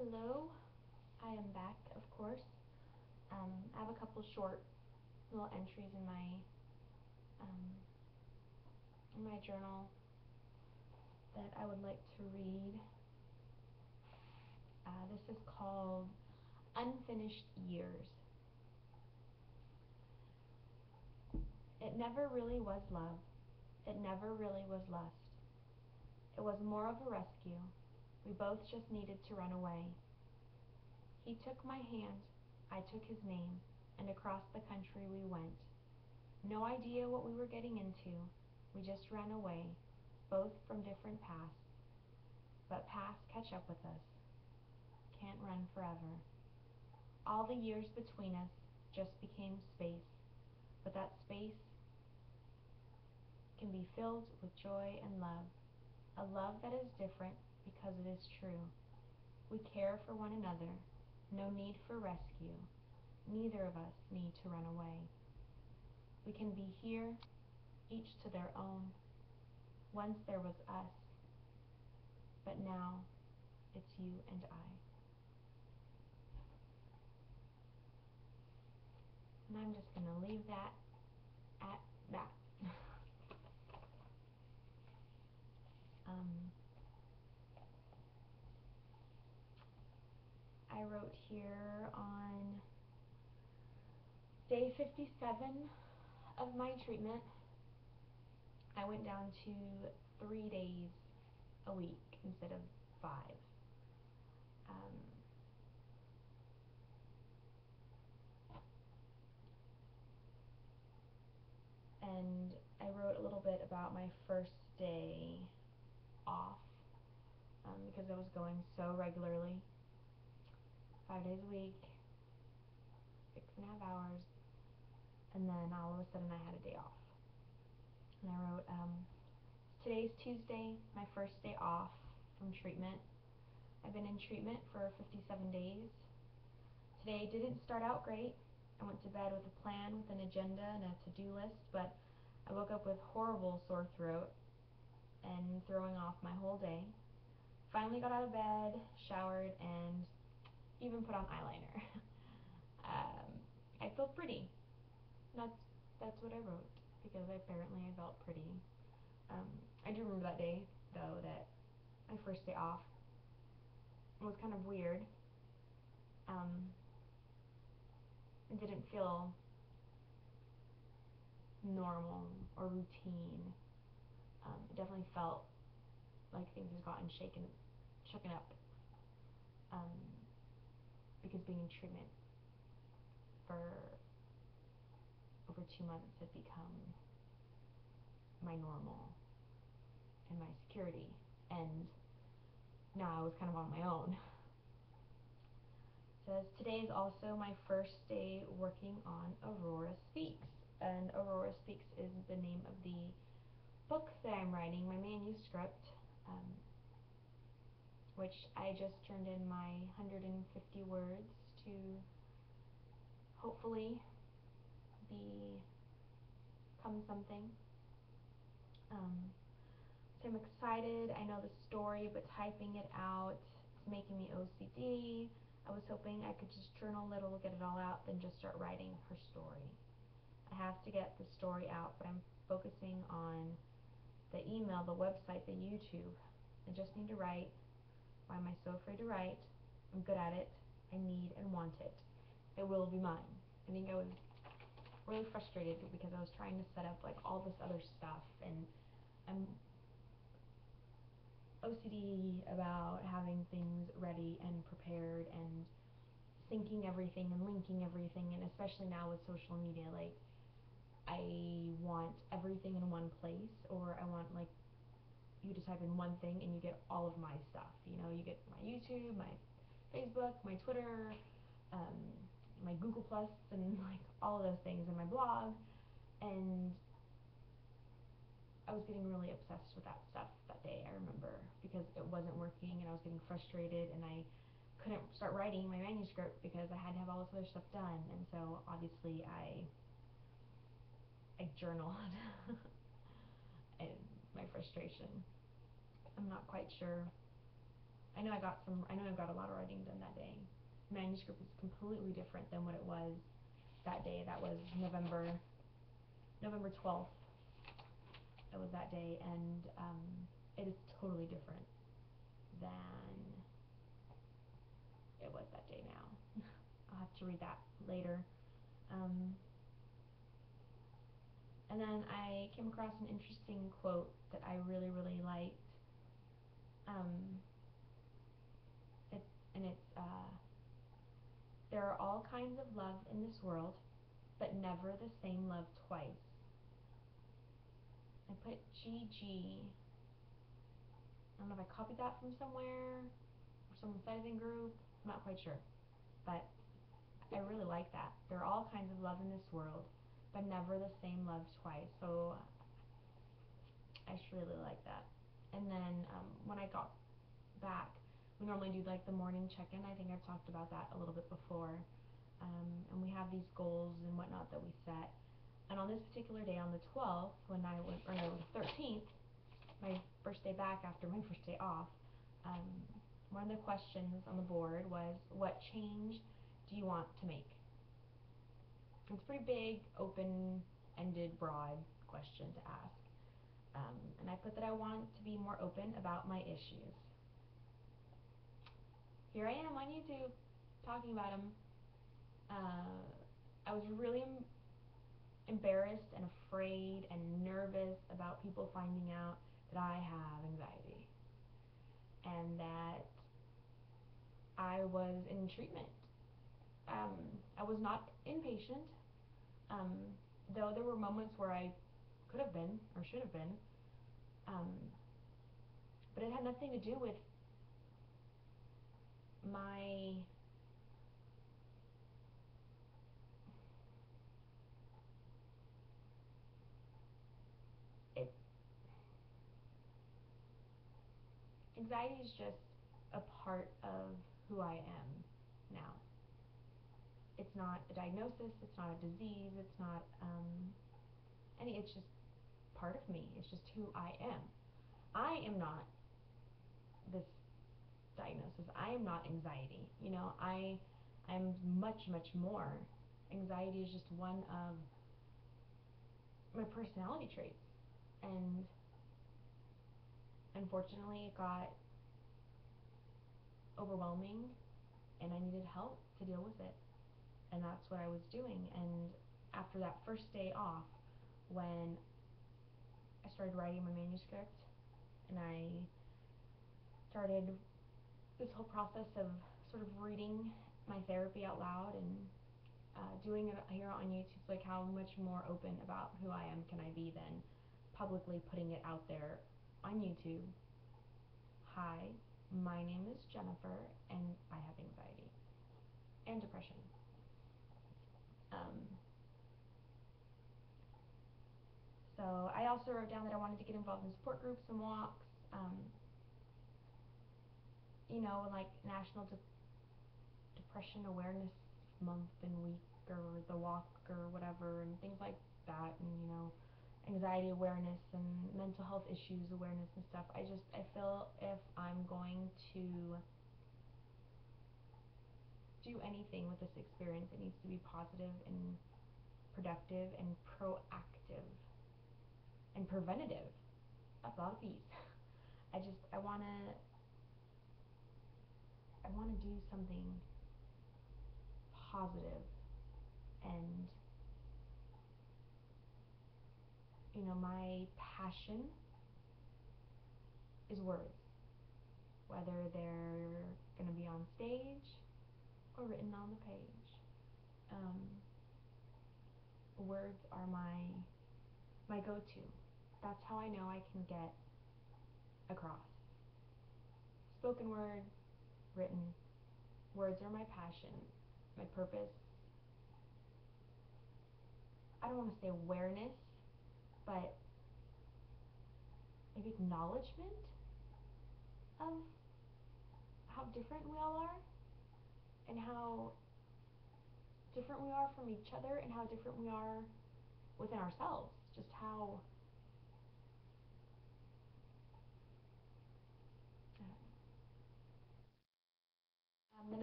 Hello, I am back, of course. I have a couple short little entries um, in my journal that I would like to read. This is called Unfinished Years. It never really was love. It never really was lust. It was more of a rescue. We both just needed to run away. He took my hand, I took his name, and across the country we went. No idea what we were getting into. We just ran away, both from different pasts. But pasts catch up with us. Can't run forever. All the years between us just became space, but that space can be filled with joy and love, a love that is different because it is true. We care for one another, no need for rescue. Neither of us need to run away. We can be here, each to their own. Once there was us, but now it's you and I. And I'm just going to leave that at that. I wrote here on day 57 of my treatment. I went down to 3 days a week instead of 5. And I wrote a little bit about my first day off because I was going so regularly, 5 days a week, 6.5 hours, and then all of a sudden I had a day off. And I wrote, today's Tuesday, my first day off from treatment. I've been in treatment for 57 days. Today didn't start out great. I went to bed with a plan, with an agenda and a to-do list, but I woke up with horrible sore throat and throwing off my whole day. Finally got out of bed, showered, and even put on eyeliner. I feel pretty. That's what I wrote, because apparently I felt pretty. I do remember that day, though, that my first day off was kind of weird. It didn't feel normal or routine. It definitely felt like things had gotten shooken up, because being in treatment for over 2 months had become my normal and my security, and now I was kind of on my own. It says, today is also my first day working on Aurora Speaks, and Aurora Speaks is the name of the book that I'm writing, my manuscript, which I just turned in my 150 words to hopefully become something. So I'm excited. I know the story, but typing it out is making me OCD. I was hoping I could just journal a little, get it all out, then just start writing her story. I have to get the story out, but I'm focusing on the email, the website, the YouTube. I just need to write. Why am I so afraid to write? I'm good at it. I need and want it. It will be mine. I think I was really frustrated because I was trying to set up like all this other stuff, and I'm OCD about having things ready and prepared and syncing everything and linking everything, and especially now with social media, like I want everything in one place, or I want like you to type in one thing and you get all of my stuff. You know, you get my YouTube, my Facebook, my Twitter, my Google Plus, and like all of those things, and my blog. And I was getting really obsessed with that stuff that day, I remember, because it wasn't working and I was getting frustrated, and I couldn't start writing my manuscript because I had to have all this other stuff done. And so obviously I journaled and my frustration. I'm not quite sure. I know know I got a lot of writing done that day. Manuscript is completely different than what it was that day. That was November 12th. It was that day, and it is totally different than it was that day now. I'll have to read that later. And then I came across an interesting quote that I really, really liked. There are all kinds of love in this world, but never the same love twice. I put GG. I don't know if I copied that from somewhere or some sizing group. I'm not quite sure, but I really like that. There are all kinds of love in this world, but never the same love twice. So I just really like that. And then when I got back, we normally do like the morning check-in. I think I've talked about that a little bit before. And we have these goals and whatnot that we set. And on this particular day, on the 12th, when I went, or no, the 13th, my first day back after my first day off, one of the questions on the board was, what change do you want to make? It's a pretty big, open-ended, broad question to ask. And I put that I want to be more open about my issues. Here I am on YouTube talking about them. I was really embarrassed and afraid and nervous about people finding out that I have anxiety and that I was in treatment. I was not inpatient, though there were moments where I could have been or should have been, but it had nothing to do with my anxiety is just a part of who I am now. It's not a diagnosis, it's not a disease, it's not it's just part of me. It's just who I am. I am not this diagnosis. I am not anxiety. I'm much, much more. Anxiety is just one of my personality traits, and unfortunately it got overwhelming and I needed help to deal with it, and that's what I was doing. And after that first day off, when I started writing my manuscript and I started this whole process of sort of reading my therapy out loud and doing it here on YouTube, like how much more open about who I am can I be than publicly putting it out there on YouTube. Hi, my name is Jennifer and I have anxiety and depression. So I also wrote down that I wanted to get involved in support groups and walks, like National Depression Awareness Month and Week, or the walk or whatever, and things like that, and anxiety awareness and mental health issues awareness and stuff. I feel if I'm going to do anything with this experience, it needs to be positive and productive and proactive and preventative. That's a lot of P's. I wanna do something positive, and my passion is words, whether they're gonna be on stage or written on the page. Words are my go-to. That's how I know I can get across. Spoken word, written. Words are my passion, my purpose. I don't want to say awareness, but maybe acknowledgement of how different we all are, and how different we are from each other, and how different we are within ourselves. Just how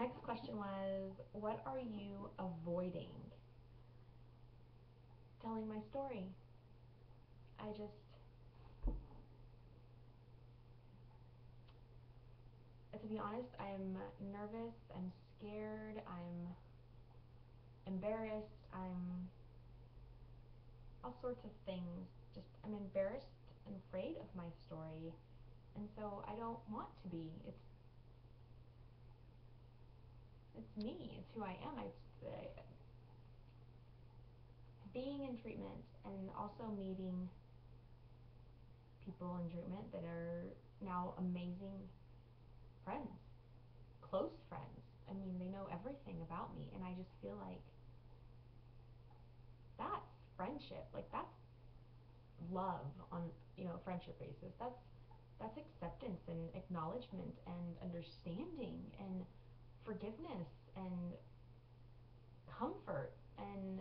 next question was, what are you avoiding? Telling my story. I just, to be honest, I'm nervous, I'm scared, I'm embarrassed, I'm all sorts of things. Just, I'm embarrassed and afraid of my story, and so I don't want to be. It's me. It's who I am. Being in treatment and also meeting people in treatment that are now amazing friends, close friends. I mean, they know everything about me, and I just feel like that's friendship. Like, that's love on, a friendship basis. That's acceptance and acknowledgement and understanding and forgiveness and comfort and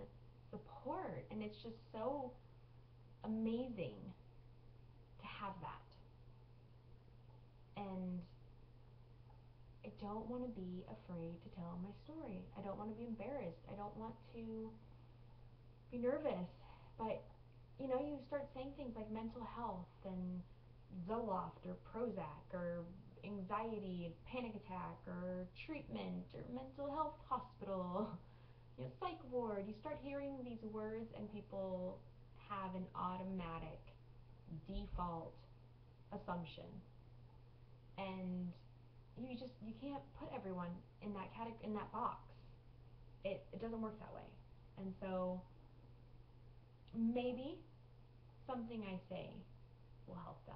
support, and it's just so amazing to have that. And I don't want to be afraid to tell my story. I don't want to be embarrassed. I don't want to be nervous. But you start saying things like mental health and Zoloft or Prozac or anxiety, panic attack or treatment or mental health hospital, psych ward. You start hearing these words and people have an automatic default assumption, and you can't put everyone in that in that box. It doesn't work that way. And so maybe something I say will help them.